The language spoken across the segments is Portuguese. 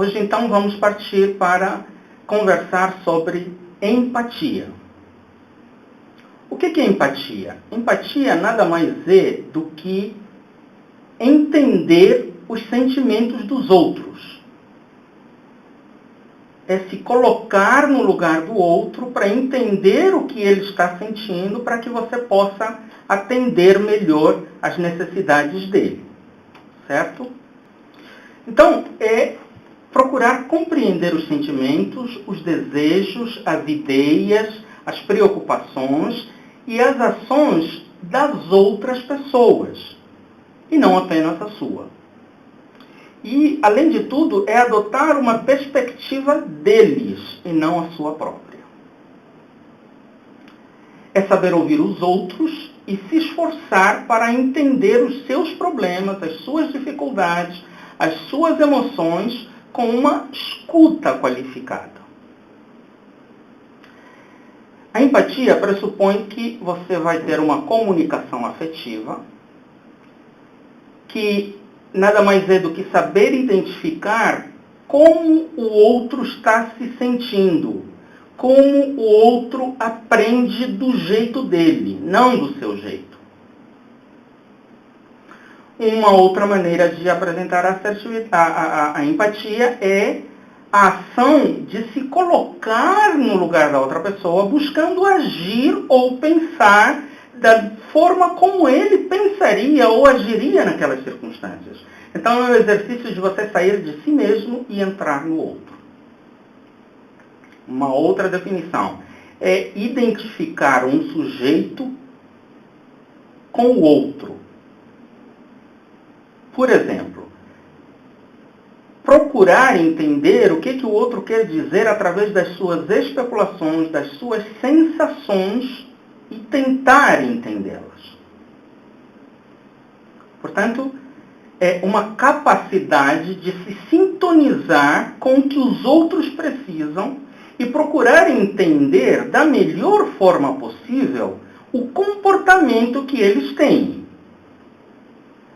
Hoje, então, vamos partir para conversar sobre empatia. O que é empatia? Empatia nada mais é do que entender os sentimentos dos outros. É se colocar no lugar do outro para entender o que ele está sentindo, para que você possa atender melhor as necessidades dele. Certo? Então, é procurar compreender os sentimentos, os desejos, as ideias, as preocupações e as ações das outras pessoas, e não apenas a sua. E, além de tudo, é adotar uma perspectiva deles e não a sua própria. É saber ouvir os outros e se esforçar para entender os seus problemas, as suas dificuldades, as suas emoções, com uma escuta qualificada. A empatia pressupõe que você vai ter uma comunicação afetiva, que nada mais é do que saber identificar como o outro está se sentindo, como o outro aprende do jeito dele, não do seu jeito. Uma outra maneira de apresentar a empatia é a ação de se colocar no lugar da outra pessoa, buscando agir ou pensar da forma como ele pensaria ou agiria naquelas circunstâncias. Então é o exercício de você sair de si mesmo e entrar no outro. Uma outra definição é identificar um sujeito com o outro. Por exemplo, procurar entender o que o outro quer dizer através das suas especulações, das suas sensações e tentar entendê-las. Portanto, é uma capacidade de se sintonizar com o que os outros precisam e procurar entender da melhor forma possível o comportamento que eles têm,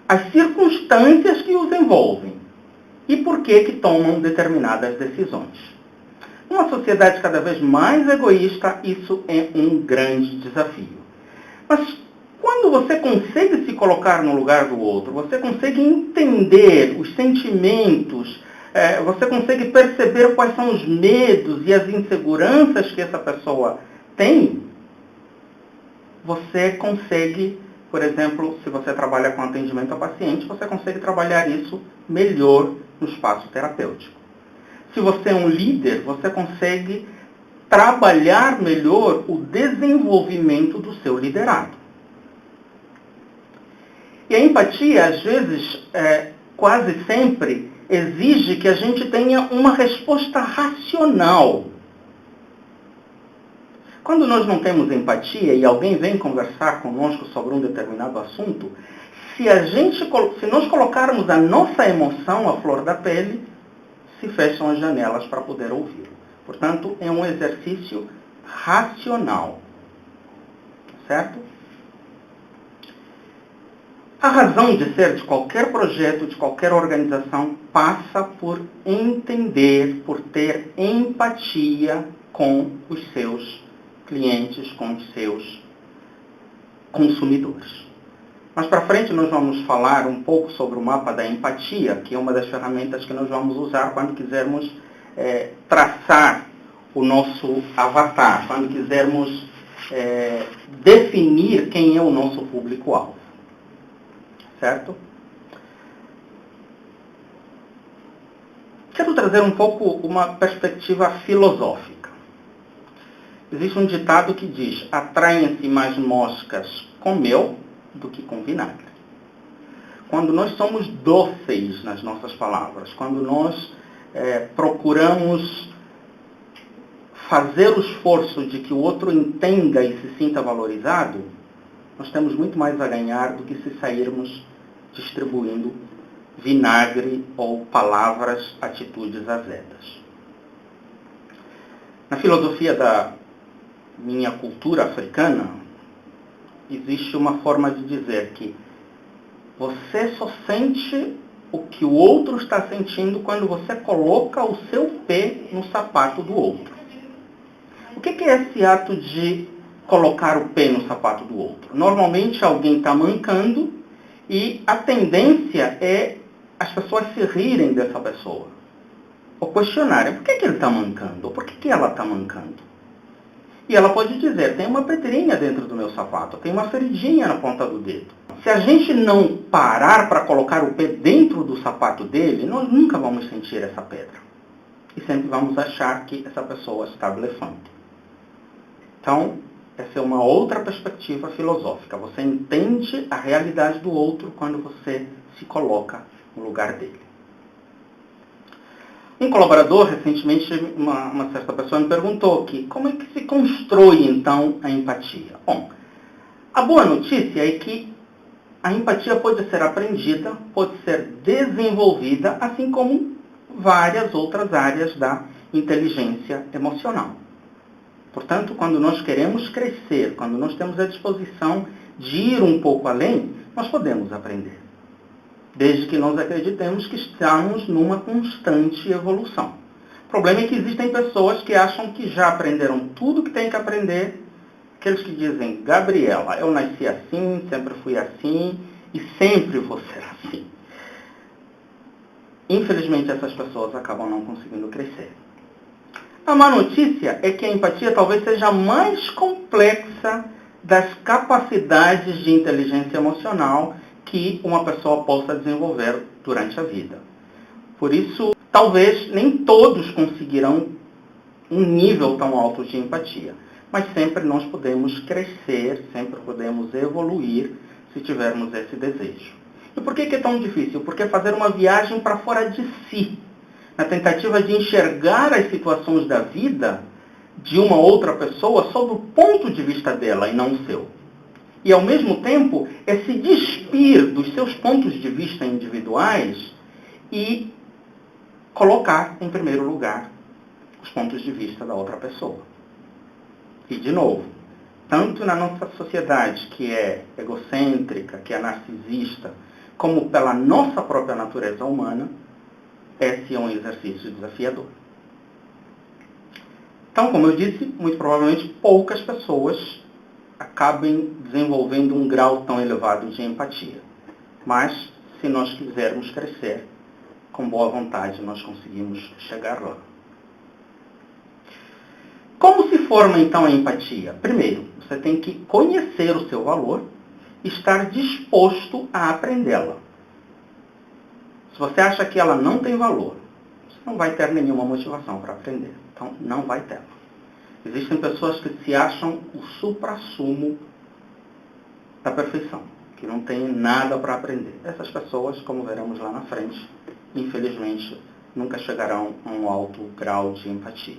as circunstâncias que os envolvem e por que tomam determinadas decisões. Numa sociedade cada vez mais egoísta, isso é um grande desafio. Mas quando você consegue se colocar no lugar do outro, você consegue entender os sentimentos, você consegue perceber quais são os medos e as inseguranças que essa pessoa tem, você consegue, por exemplo, se você trabalha com atendimento ao paciente, você consegue trabalhar isso melhor no espaço terapêutico. Se você é um líder, você consegue trabalhar melhor o desenvolvimento do seu liderado. E a empatia, às vezes, quase sempre, exige que a gente tenha uma resposta racional. Quando nós não temos empatia e alguém vem conversar conosco sobre um determinado assunto, se nós colocarmos a nossa emoção à flor da pele, se fecham as janelas para poder ouvir. Portanto, é um exercício racional. Certo? A razão de ser de qualquer projeto, de qualquer organização, passa por entender, por ter empatia com os seus clientes, com os seus consumidores. Mais para frente nós vamos falar um pouco sobre o mapa da empatia, que é uma das ferramentas que nós vamos usar quando quisermos traçar o nosso avatar, quando quisermos definir quem é o nosso público-alvo. Certo? Quero trazer um pouco uma perspectiva filosófica. Existe um ditado que diz: atraem-se mais moscas com mel do que com vinagre. Quando nós somos dóceis nas nossas palavras, quando nós procuramos fazer o esforço de que o outro entenda e se sinta valorizado, nós temos muito mais a ganhar do que se sairmos distribuindo vinagre ou palavras, atitudes azedas. Na filosofia da minha cultura africana, existe uma forma de dizer que você só sente o que o outro está sentindo quando você coloca o seu pé no sapato do outro. O que é esse ato de colocar o pé no sapato do outro? Normalmente alguém está mancando e a tendência é as pessoas se rirem dessa pessoa. Ou questionarem, por que ele está mancando? Ou por que ela está mancando? E ela pode dizer, tem uma pedrinha dentro do meu sapato, tem uma feridinha na ponta do dedo. Se a gente não parar para colocar o pé dentro do sapato dele, nós nunca vamos sentir essa pedra. E sempre vamos achar que essa pessoa está blefando. Então, essa é uma outra perspectiva filosófica. Você entende a realidade do outro quando você se coloca no lugar dele. Um colaborador, recentemente, uma certa pessoa me perguntou que como é que se constrói, então, a empatia? Bom, a boa notícia é que a empatia pode ser aprendida, pode ser desenvolvida, assim como várias outras áreas da inteligência emocional. Portanto, quando nós queremos crescer, quando nós temos a disposição de ir um pouco além, nós podemos aprender. Desde que nós acreditemos que estamos numa constante evolução. O problema é que existem pessoas que acham que já aprenderam tudo que tem que aprender. Aqueles que dizem, Gabriela, eu nasci assim, sempre fui assim e sempre vou ser assim. Infelizmente, essas pessoas acabam não conseguindo crescer. A má notícia é que a empatia talvez seja a mais complexa das capacidades de inteligência emocional que uma pessoa possa desenvolver durante a vida. Por isso, talvez nem todos conseguirão um nível tão alto de empatia. Mas sempre nós podemos crescer, sempre podemos evoluir se tivermos esse desejo. E por que é tão difícil? Porque fazer uma viagem para fora de si, na tentativa de enxergar as situações da vida de uma outra pessoa sob o ponto de vista dela e não o seu. E, ao mesmo tempo, é se despir dos seus pontos de vista individuais e colocar, em primeiro lugar, os pontos de vista da outra pessoa. E, de novo, tanto na nossa sociedade, que é egocêntrica, que é narcisista, como pela nossa própria natureza humana, esse é um exercício desafiador. Então, como eu disse, muito provavelmente poucas pessoas acabem desenvolvendo um grau tão elevado de empatia. Mas, se nós quisermos crescer, com boa vontade nós conseguimos chegar lá. Como se forma, então, a empatia? Primeiro, você tem que conhecer o seu valor e estar disposto a aprendê-la. Se você acha que ela não tem valor, você não vai ter nenhuma motivação para aprender. Então, não vai ter. Existem pessoas que se acham o suprassumo da perfeição, que não têm nada para aprender. Essas pessoas, como veremos lá na frente, infelizmente, nunca chegarão a um alto grau de empatia.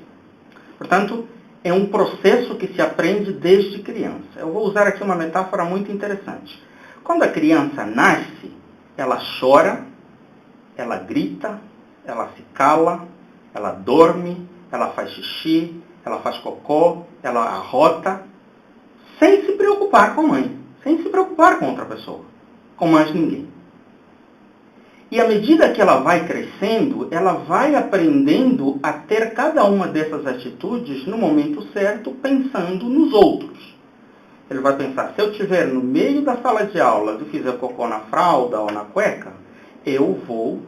Portanto, é um processo que se aprende desde criança. Eu vou usar aqui uma metáfora muito interessante. Quando a criança nasce, ela chora, ela grita, ela se cala, ela dorme, ela faz xixi, ela faz cocô, ela arrota, sem se preocupar com a mãe, sem se preocupar com outra pessoa, com mais ninguém. E à medida que ela vai crescendo, ela vai aprendendo a ter cada uma dessas atitudes no momento certo, pensando nos outros. Ele vai pensar, se eu estiver no meio da sala de aula e fizer cocô na fralda ou na cueca, eu vou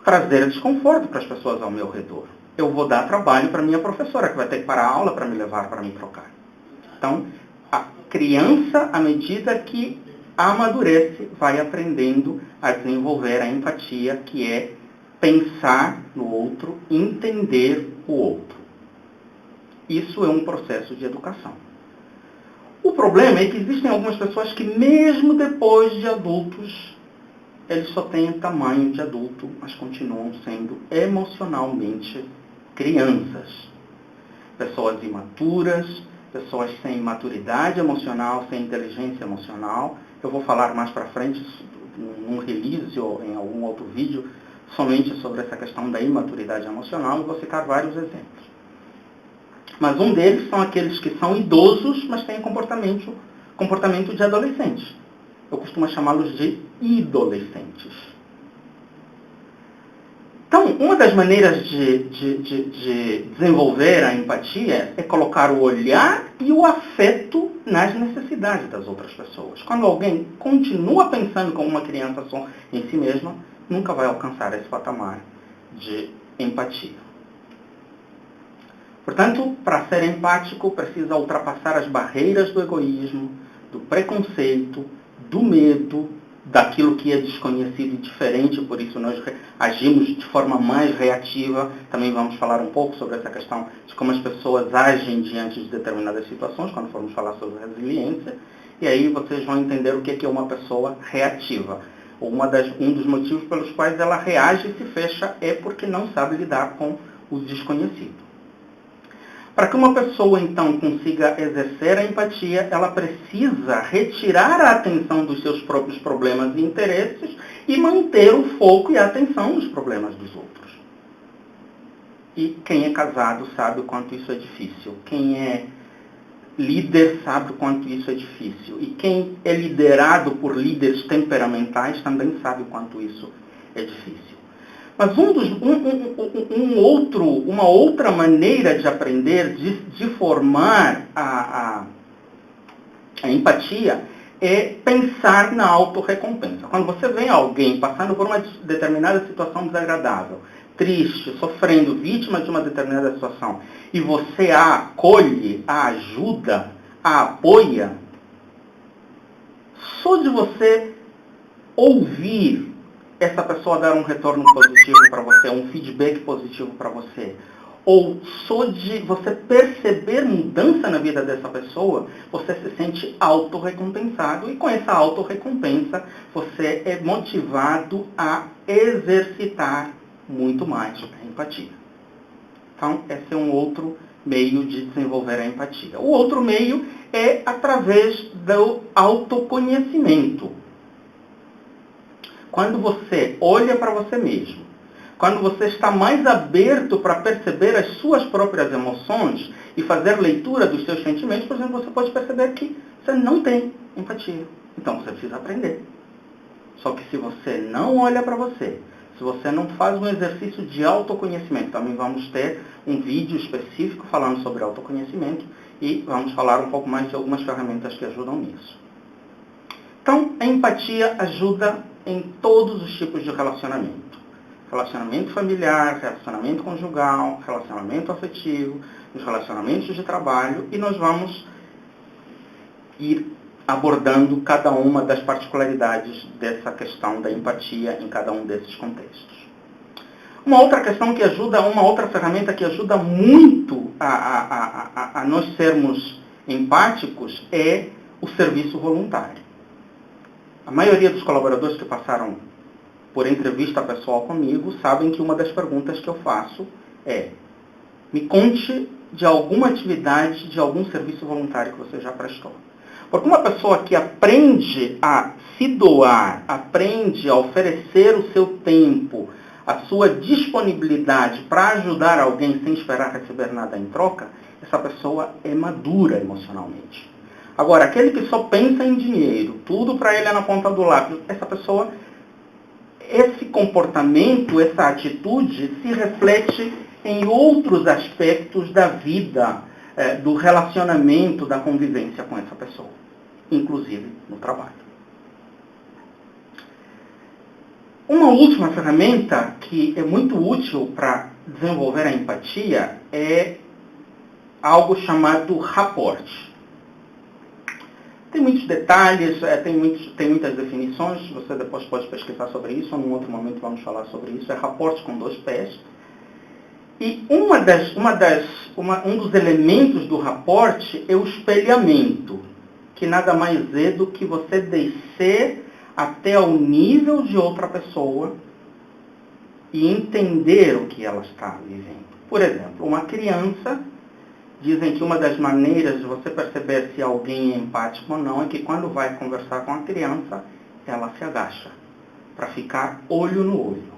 trazer desconforto para as pessoas ao meu redor. Eu vou dar trabalho para minha professora, que vai ter que parar a aula para me levar, para me trocar. Então, a criança, à medida que amadurece, vai aprendendo a desenvolver a empatia, que é pensar no outro, entender o outro. Isso é um processo de educação. O problema é que existem algumas pessoas que, mesmo depois de adultos, eles só têm o tamanho de adulto, mas continuam sendo emocionalmente crianças. Pessoas imaturas, pessoas sem maturidade emocional, sem inteligência emocional. Eu vou falar mais para frente, num release ou em algum outro vídeo, somente sobre essa questão da imaturidade emocional, e vou citar vários exemplos. Mas um deles são aqueles que são idosos, mas têm comportamento de adolescente. Eu costumo chamá-los de idolescentes. Então, uma das maneiras de desenvolver a empatia é colocar o olhar e o afeto nas necessidades das outras pessoas. Quando alguém continua pensando como uma criança só em si mesma, nunca vai alcançar esse patamar de empatia. Portanto, para ser empático, precisa ultrapassar as barreiras do egoísmo, do preconceito, do medo, daquilo que é desconhecido e diferente, por isso nós agimos de forma mais reativa. Também vamos falar um pouco sobre essa questão de como as pessoas agem diante de determinadas situações, quando formos falar sobre resiliência. E aí vocês vão entender o que é uma pessoa reativa. Um dos motivos pelos quais ela reage e se fecha é porque não sabe lidar com o desconhecido. Para que uma pessoa, então, consiga exercer a empatia, ela precisa retirar a atenção dos seus próprios problemas e interesses e manter o foco e a atenção nos problemas dos outros. E quem é casado sabe o quanto isso é difícil. Quem é líder sabe o quanto isso é difícil. E quem é liderado por líderes temperamentais também sabe o quanto isso é difícil. Mas uma outra maneira de aprender, de formar a empatia, é pensar na autorrecompensa. Quando você vê alguém passando por uma determinada situação desagradável, triste, sofrendo, vítima de uma determinada situação, e você a acolhe, a ajuda, a apoia, só de você ouvir essa pessoa dar um retorno positivo para você, um feedback positivo para você, ou só de você perceber mudança na vida dessa pessoa, você se sente autorrecompensado, e com essa autorrecompensa você é motivado a exercitar muito mais a empatia. Então, esse é um outro meio de desenvolver a empatia. O outro meio é através do autoconhecimento. Quando você olha para você mesmo, quando você está mais aberto para perceber as suas próprias emoções e fazer leitura dos seus sentimentos, por exemplo, você pode perceber que você não tem empatia. Então você precisa aprender. Só que se você não olha para você, se você não faz um exercício de autoconhecimento, também vamos ter um vídeo específico falando sobre autoconhecimento e vamos falar um pouco mais de algumas ferramentas que ajudam nisso. Então, a empatia ajuda em todos os tipos de relacionamento. Relacionamento familiar, relacionamento conjugal, relacionamento afetivo, os relacionamentos de trabalho, e nós vamos ir abordando cada uma das particularidades dessa questão da empatia em cada um desses contextos. Uma outra questão que ajuda, uma outra ferramenta que ajuda muito a nós sermos empáticos é o serviço voluntário. A maioria dos colaboradores que passaram por entrevista pessoal comigo sabem que uma das perguntas que eu faço é: me conte de alguma atividade, de algum serviço voluntário que você já prestou. Porque uma pessoa que aprende a se doar, aprende a oferecer o seu tempo, a sua disponibilidade para ajudar alguém sem esperar receber nada em troca, essa pessoa é madura emocionalmente. Agora, aquele que só pensa em dinheiro, tudo para ele é na ponta do lápis, essa pessoa, esse comportamento, essa atitude se reflete em outros aspectos da vida, do relacionamento, da convivência com essa pessoa, inclusive no trabalho. Uma última ferramenta que é muito útil para desenvolver a empatia é algo chamado rapport. Tem muitos detalhes, tem muitas definições, você depois pode pesquisar sobre isso, ou em outro momento vamos falar sobre isso. É rapport com 2 pés. E um dos elementos do rapport é o espelhamento, que nada mais é do que você descer até ao nível de outra pessoa e entender o que ela está vivendo. Por exemplo, uma criança, dizem que uma das maneiras de você perceber se alguém é empático ou não é que quando vai conversar com a criança, ela se agacha para ficar olho no olho.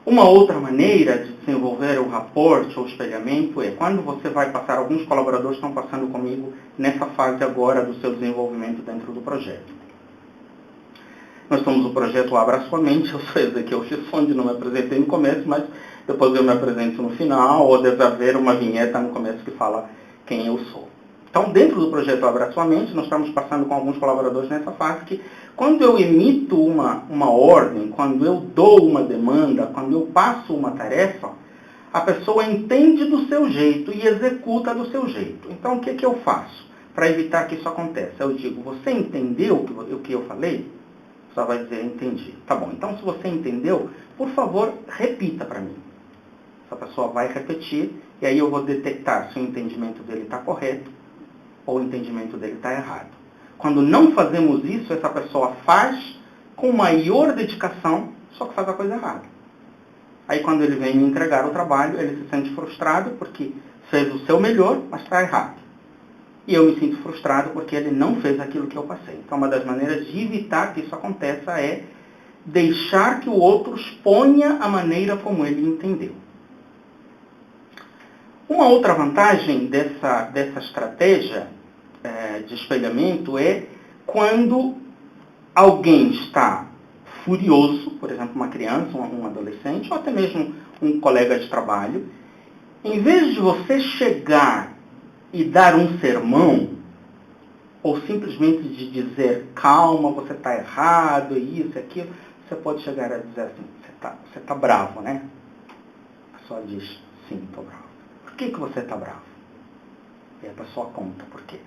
Uma outra maneira de desenvolver o rapport ou espelhamento é quando você vai passar, alguns colaboradores estão passando comigo nessa fase agora do seu desenvolvimento dentro do projeto. Nós somos o projeto Abra Sua Mente, eu sou Ezequiel Chissonde, não me apresentei no começo, mas depois eu me apresento no final, ou deve haver uma vinheta no começo que fala quem eu sou. Então, dentro do projeto Abra Sua Mente, nós estamos passando com alguns colaboradores nessa fase que, quando eu emito uma ordem, quando eu dou uma demanda, quando eu passo uma tarefa, a pessoa entende do seu jeito e executa do seu jeito. Então, o que eu faço para evitar que isso aconteça? Eu digo, você entendeu o que eu falei? Só vai dizer, entendi. Tá bom, então se você entendeu, por favor, repita para mim. Essa pessoa vai repetir e aí eu vou detectar se o entendimento dele está correto ou o entendimento dele está errado. Quando não fazemos isso, essa pessoa faz com maior dedicação, só que faz a coisa errada. Aí quando ele vem me entregar o trabalho, ele se sente frustrado porque fez o seu melhor, mas está errado. E eu me sinto frustrado porque ele não fez aquilo que eu passei. Então, uma das maneiras de evitar que isso aconteça é deixar que o outro exponha a maneira como ele entendeu. Uma outra vantagem dessa estratégia de espelhamento é quando alguém está furioso, por exemplo, uma criança, um adolescente, ou até mesmo um colega de trabalho, em vez de você chegar e dar um sermão, ou simplesmente de dizer, calma, você está errado, isso, aquilo, você pode chegar a dizer assim, você tá bravo, né? A pessoa diz, sim, estou bravo. Por que você está bravo? E a pessoa conta por quê.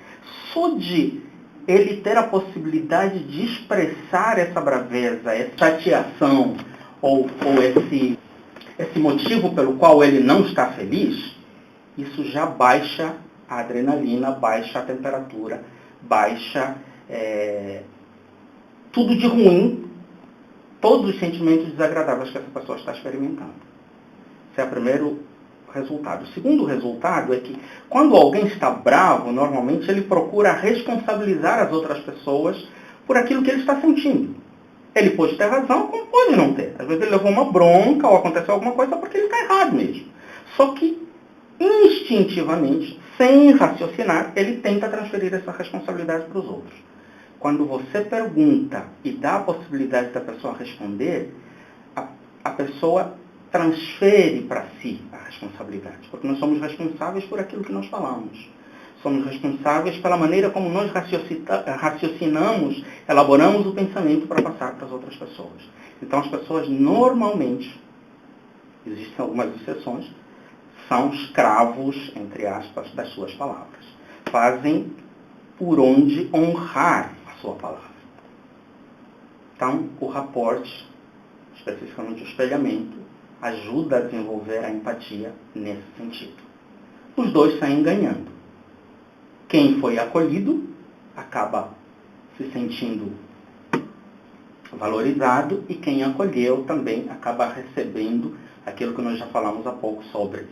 Só de ele ter a possibilidade de expressar essa braveza, essa chateação, ou esse motivo pelo qual ele não está feliz, isso já baixa a adrenalina, baixa a temperatura, baixa tudo de ruim, todos os sentimentos desagradáveis que essa pessoa está experimentando. Esse é o primeiro resultado. O segundo resultado é que, quando alguém está bravo, normalmente ele procura responsabilizar as outras pessoas por aquilo que ele está sentindo. Ele pode ter razão, como pode não ter. Às vezes ele levou uma bronca ou aconteceu alguma coisa porque ele está errado mesmo. Só que, instintivamente, sem raciocinar, ele tenta transferir essa responsabilidade para os outros. Quando você pergunta e dá a possibilidade da pessoa responder, a pessoa transfere para si a responsabilidade, porque nós somos responsáveis por aquilo que nós falamos. Somos responsáveis pela maneira como nós raciocinamos, elaboramos o pensamento para passar para as outras pessoas. Então, as pessoas normalmente, existem algumas exceções, são escravos, entre aspas, das suas palavras. Fazem por onde honrar a sua palavra. Então, o rapport, especificamente o espelhamento, ajuda a desenvolver a empatia nesse sentido. Os dois saem ganhando. Quem foi acolhido acaba se sentindo valorizado e quem acolheu também acaba recebendo aquilo que nós já falamos há pouco sobre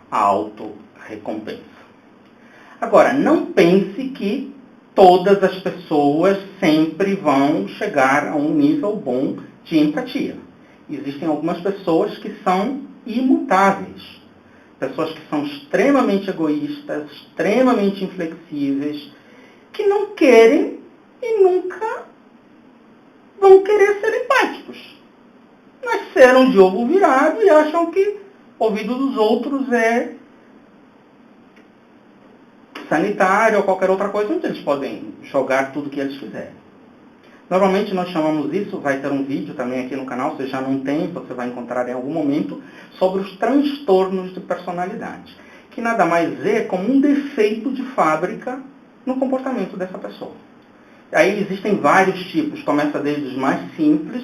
a autorrecompensa. Agora, não pense que todas as pessoas sempre vão chegar a um nível bom de empatia. Existem algumas pessoas que são imutáveis. Pessoas que são extremamente egoístas, extremamente inflexíveis, que não querem e nunca vão querer ser empáticos. Nasceram de ovo virado e acham que o ouvido dos outros é sanitário ou qualquer outra coisa onde eles podem jogar tudo que eles quiserem. Normalmente nós chamamos isso, vai ter um vídeo também aqui no canal, se já não tem, você vai encontrar em algum momento, sobre os transtornos de personalidade, que nada mais é como um defeito de fábrica no comportamento dessa pessoa. Aí existem vários tipos, começa desde os mais simples,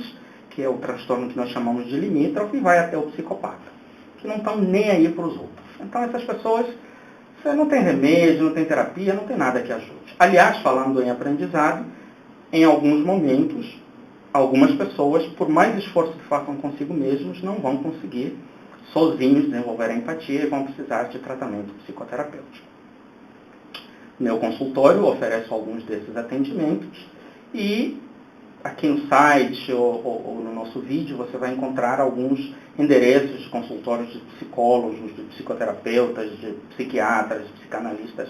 que é o transtorno que nós chamamos de limítrofe, e vai até o psicopata, que não estão nem aí para os outros. Então essas pessoas, você não tem remédio, não tem terapia, não tem nada que ajude. Aliás, falando em aprendizado, em alguns momentos, algumas pessoas, por mais esforço que façam consigo mesmos, não vão conseguir sozinhos desenvolver a empatia e vão precisar de tratamento psicoterapêutico. Meu consultório oferece alguns desses atendimentos e aqui no site ou no nosso vídeo você vai encontrar alguns endereços de consultórios de psicólogos, de psicoterapeutas, de psiquiatras, de psicanalistas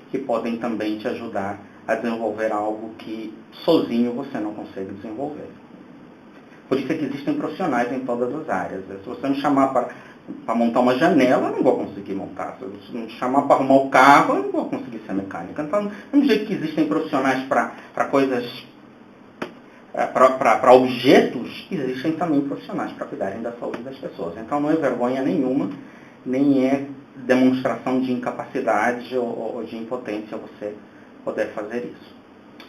que podem também te ajudar a desenvolver algo que sozinho você não consegue desenvolver. Por isso é que existem profissionais em todas as áreas. Se você me chamar para montar uma janela, eu não vou conseguir montar. Se você me chamar para arrumar o carro, eu não vou conseguir ser mecânica. Então, do mesmo jeito que existem profissionais para coisas, para objetos, existem também profissionais para cuidarem da saúde das pessoas. Então, não é vergonha nenhuma, nem é demonstração de incapacidade ou de impotência você poder fazer isso.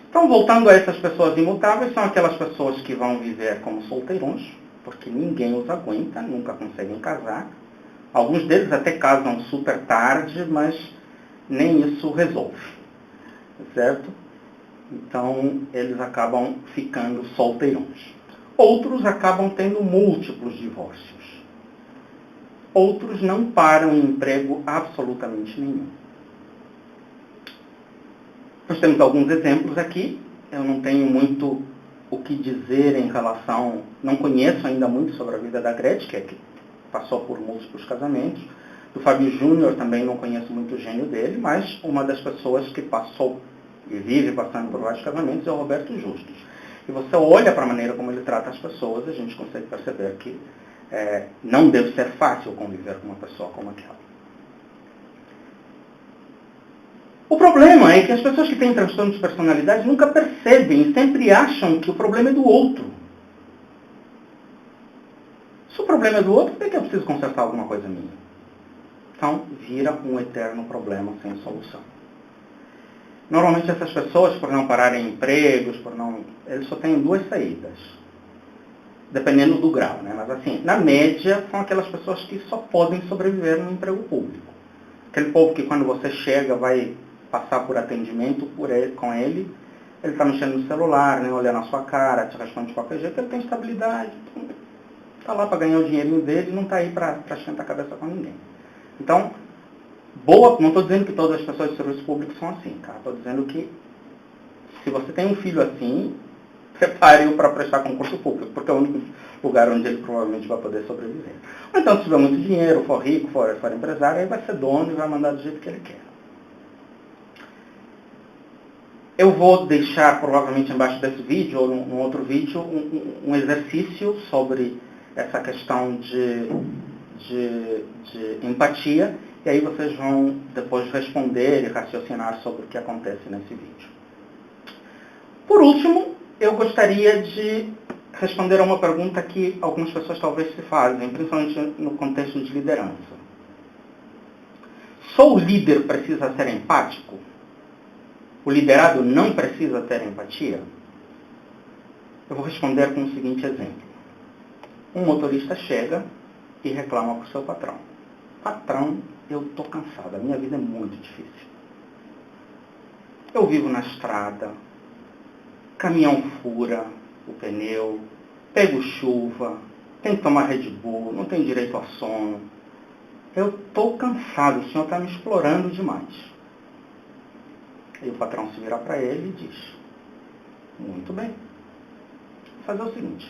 Então, voltando a essas pessoas imutáveis, são aquelas pessoas que vão viver como solteirões, porque ninguém os aguenta, nunca conseguem casar. Alguns deles até casam super tarde, mas nem isso resolve, certo? Então, eles acabam ficando solteirões. Outros acabam tendo múltiplos divórcios. Outros não param em emprego absolutamente nenhum. Nós temos alguns exemplos aqui. Eu não tenho muito o que dizer em relação... Não conheço ainda muito sobre a vida da Gretchen, que passou por múltiplos casamentos. Do Fábio Júnior também não conheço muito o gênio dele, mas uma das pessoas que passou e vive passando por vários casamentos é o Roberto Justus. E você olha para a maneira como ele trata as pessoas, a gente consegue perceber que não deve ser fácil conviver com uma pessoa como aquela. O problema é que as pessoas que têm transtorno de personalidade nunca percebem e sempre acham que o problema é do outro. Se o problema é do outro, por que eu preciso consertar alguma coisa minha? Então, vira um eterno problema sem solução. Normalmente essas pessoas, por não pararem empregos, eles só têm duas saídas. Dependendo do grau, né? Mas assim, na média, são aquelas pessoas que só podem sobreviver no emprego público. Aquele povo que quando você chega vai passar por atendimento com ele está mexendo no celular, né, olhando a sua cara, te responde de qualquer jeito, ele tem estabilidade, está lá para ganhar o dinheirinho dele, não está aí para esquentar a cabeça com ninguém. Então, não estou dizendo que todas as pessoas de serviço público são assim, tá? Estou dizendo que se você tem um filho assim, prepare-o para prestar concurso público, porque é o único lugar onde ele provavelmente vai poder sobreviver. Ou então, se tiver muito dinheiro, for rico, for empresário, aí vai ser dono e vai mandar do jeito que ele quer. Eu vou deixar, provavelmente, embaixo desse vídeo, ou num outro vídeo, um exercício sobre essa questão de empatia, e aí vocês vão depois responder e raciocinar sobre o que acontece nesse vídeo. Por último, eu gostaria de responder a uma pergunta que algumas pessoas talvez se fazem, principalmente no contexto de liderança. Só o líder precisa ser empático? O liderado não precisa ter empatia? Eu vou responder com o seguinte exemplo. Um motorista chega e reclama para o seu patrão. Patrão, eu estou cansado, a minha vida é muito difícil. Eu vivo na estrada, caminhão fura o pneu, pego chuva, tenho que tomar Red Bull, não tenho direito a sono. Eu estou cansado, o senhor está me explorando demais. Aí o patrão se vira para ele e diz, muito bem, vou fazer o seguinte,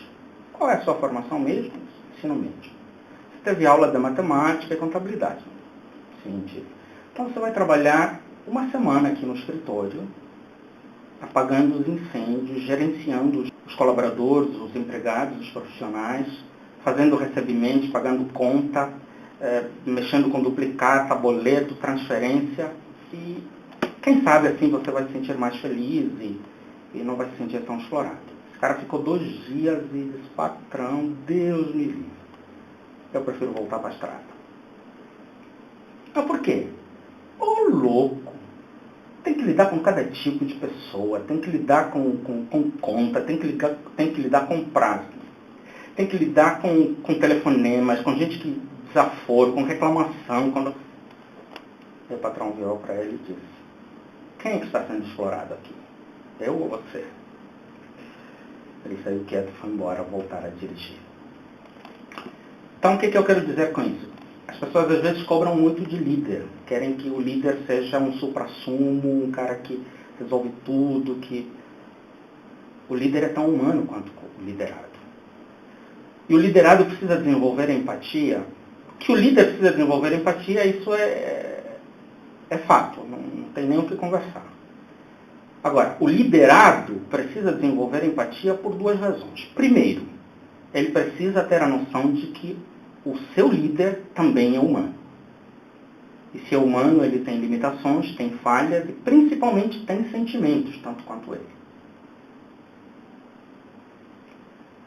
qual é a sua formação mesmo? Ensino médio. Você teve aula de matemática e contabilidade. Científica. Então você vai trabalhar uma semana aqui no escritório, apagando os incêndios, gerenciando os colaboradores, os empregados, os profissionais, fazendo recebimentos, pagando conta, mexendo com duplicata, boleto, transferência, e quem sabe assim você vai se sentir mais feliz e não vai se sentir tão explorado. Esse cara ficou 2 dias e disse, patrão, Deus me livre. Eu prefiro voltar para a estrada. Então por quê? Ô louco! Tem que lidar com cada tipo de pessoa, tem que lidar com conta, tem que lidar com prazo, tem que lidar com telefonemas, com gente que desaforo, com reclamação. E o patrão virou para ele e disse, quem é que está sendo explorado aqui? Eu ou você? Ele saiu quieto e foi embora, voltar a dirigir. Então, o que eu quero dizer com isso? As pessoas às vezes cobram muito de líder. Querem que o líder seja um suprassumo, um cara que resolve tudo, que... O líder é tão humano quanto o liderado. E o liderado precisa desenvolver empatia. Que o líder precisa desenvolver empatia, isso é fato, não tem nem o que conversar. Agora, o liderado precisa desenvolver empatia por 2 razões. Primeiro, ele precisa ter a noção de que o seu líder também é humano. E se é humano, ele tem limitações, tem falhas e principalmente tem sentimentos, tanto quanto ele.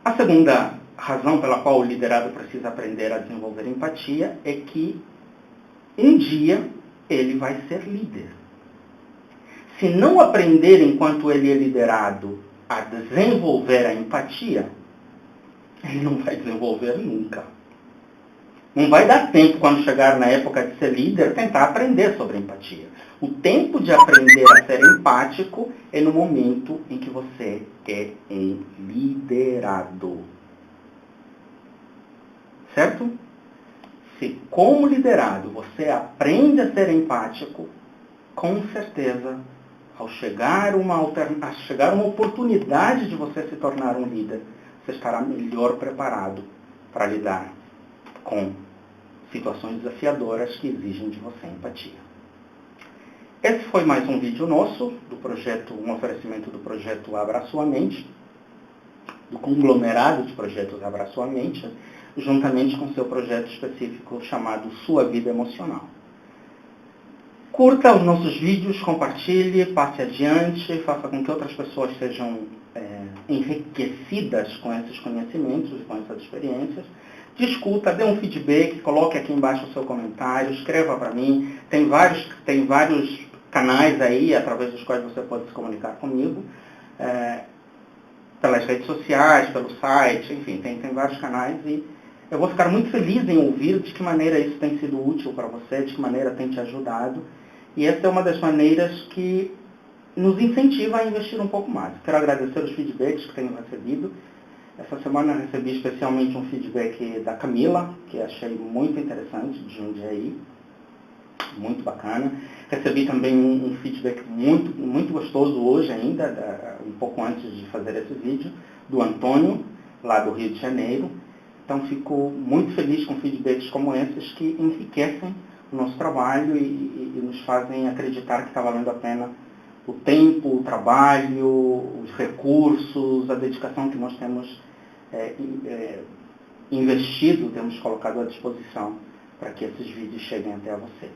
A segunda razão pela qual o liderado precisa aprender a desenvolver empatia é que um dia ele vai ser líder. Se não aprender enquanto ele é liderado a desenvolver a empatia, ele não vai desenvolver nunca. Não vai dar tempo, quando chegar na época de ser líder, tentar aprender sobre empatia. O tempo de aprender a ser empático é no momento em que você é um liderado. Certo? Se, como liderado, você aprende a ser empático, com certeza, ao chegar uma oportunidade de você se tornar um líder, você estará melhor preparado para lidar com situações desafiadoras que exigem de você empatia. Esse foi mais um vídeo nosso, do projeto, um oferecimento do projeto Abra Sua Mente, do conglomerado de projetos Abra Sua Mente, juntamente com seu projeto específico chamado Sua Vida Emocional. Curta os nossos vídeos, compartilhe, passe adiante, faça com que outras pessoas sejam enriquecidas com esses conhecimentos e com essas experiências. Discuta, dê um feedback, coloque aqui embaixo o seu comentário, escreva para mim. Tem vários canais aí através dos quais você pode se comunicar comigo. Pelas redes sociais, pelo site, enfim, tem vários canais e eu vou ficar muito feliz em ouvir de que maneira isso tem sido útil para você, de que maneira tem te ajudado. E essa é uma das maneiras que nos incentiva a investir um pouco mais. Quero agradecer os feedbacks que tenho recebido. Essa semana eu recebi especialmente um feedback da Camila, que achei muito interessante, de Jundiaí, muito bacana. Recebi também um feedback muito gostoso hoje ainda, um pouco antes de fazer esse vídeo, do Antônio, lá do Rio de Janeiro. Então fico muito feliz com feedbacks como esses que enriquecem o nosso trabalho e nos fazem acreditar que está valendo a pena o tempo, o trabalho, os recursos, a dedicação que nós temos investido, temos colocado à disposição para que esses vídeos cheguem até você.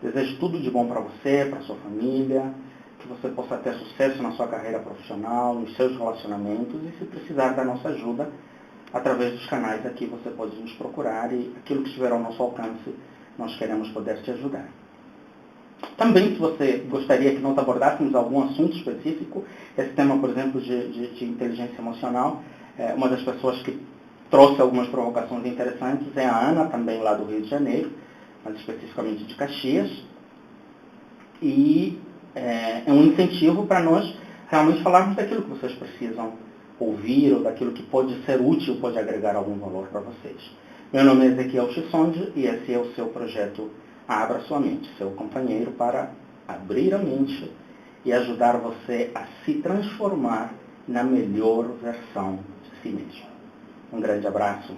Desejo tudo de bom para você, para sua família, que você possa ter sucesso na sua carreira profissional, nos seus relacionamentos e se precisar da nossa ajuda, através dos canais aqui você pode nos procurar e aquilo que estiver ao nosso alcance, nós queremos poder te ajudar. Também, se você gostaria que nós abordássemos algum assunto específico, esse tema, por exemplo, de inteligência emocional, uma das pessoas que trouxe algumas provocações interessantes é a Ana, também lá do Rio de Janeiro, mas especificamente de Caxias. E é um incentivo para nós realmente falarmos daquilo que vocês precisam ouvir ou daquilo que pode ser útil, pode agregar algum valor para vocês. Meu nome é Ezequiel Chisonde e esse é o seu projeto Abra Sua Mente, seu companheiro para abrir a mente e ajudar você a se transformar na melhor versão de si mesmo. Um grande abraço.